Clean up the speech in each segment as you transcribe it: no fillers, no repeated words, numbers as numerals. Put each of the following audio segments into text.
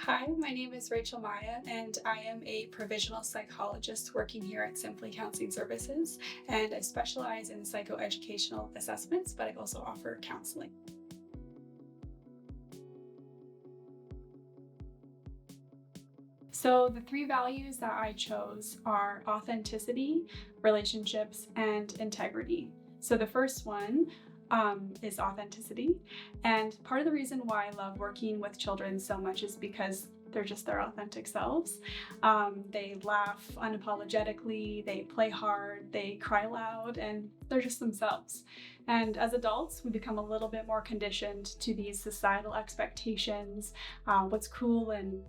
Hi, my name is Rachel Maja, and I am a provisional psychologist working here at Simply Counseling Services. And I specialize in psychoeducational assessments, but I also offer counseling. So, the three values that I chose are authenticity, relationships, and integrity. So, the first one is authenticity. And part of the reason why I love working with children so much is because they're just their authentic selves. They laugh unapologetically, they play hard, they cry loud, and they're just themselves. And as adults, we become a little bit more conditioned to these societal expectations, what's cool and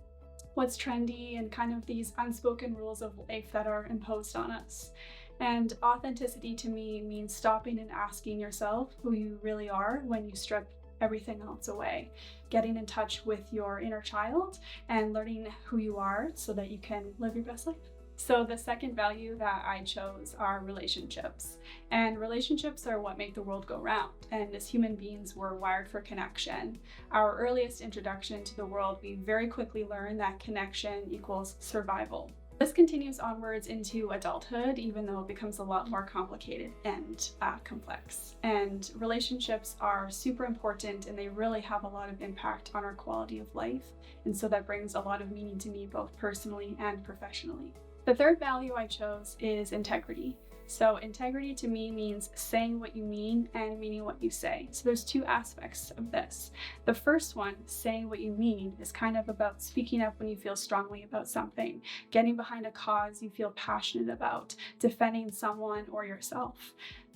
what's trendy, and kind of these unspoken rules of life that are imposed on us. And authenticity to me means stopping and asking yourself who you really are when you strip everything else away, getting in touch with your inner child and learning who you are so that you can live your best life. So the second value that I chose are relationships. And relationships are what make the world go round. And as human beings, we're wired for connection. Our earliest introduction to the world, we very quickly learn that connection equals survival. This continues onwards into adulthood, even though it becomes a lot more complicated and complex. And relationships are super important, and they really have a lot of impact on our quality of life. And so that brings a lot of meaning to me, both personally and professionally. The third value I chose is integrity. So integrity to me means saying what you mean and meaning what you say. So there's two aspects of this. The first one, saying what you mean, is kind of about speaking up when you feel strongly about something, getting behind a cause you feel passionate about, defending someone or yourself.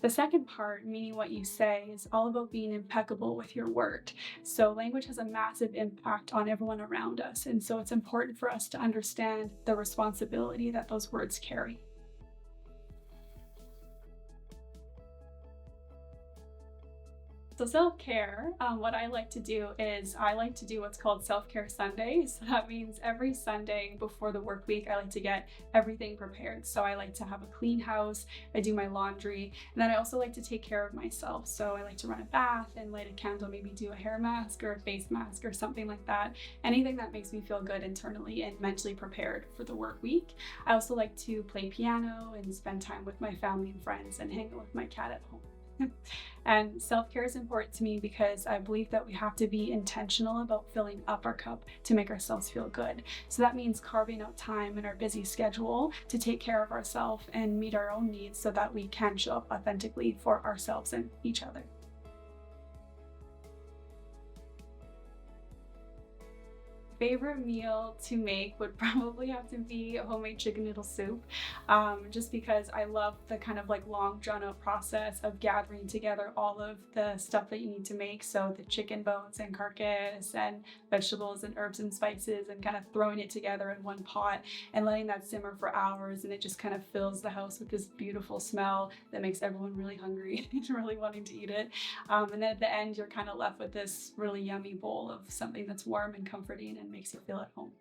The second part, meaning what you say, is all about being impeccable with your word. So language has a massive impact on everyone around us. And so it's important for us to understand the responsibility that those words carry. So self-care, what I like to do is I like to do what's called self-care Sundays. So that means every Sunday before the work week, I like to get everything prepared. So I like to have a clean house, I do my laundry, and then I also like to take care of myself. So I like to run a bath and light a candle, maybe do a hair mask or a face mask or something like that. Anything that makes me feel good internally and mentally prepared for the work week. I also like to play piano and spend time with my family and friends and hang out with my cat at home. And self-care is important to me because I believe that we have to be intentional about filling up our cup to make ourselves feel good. So that means carving out time in our busy schedule to take care of ourselves and meet our own needs so that we can show up authentically for ourselves and each other. Favorite meal to make would probably have to be a homemade chicken noodle soup, just because I love the kind of like long drawn out process of gathering together all of the stuff that you need to make. So the chicken bones and carcass and vegetables and herbs and spices, and kind of throwing it together in one pot and letting that simmer for hours. And it just kind of fills the house with this beautiful smell that makes everyone really hungry and really wanting to eat it. And then at the end, you're kind of left with this really yummy bowl of something that's warm and comforting and makes you feel at home.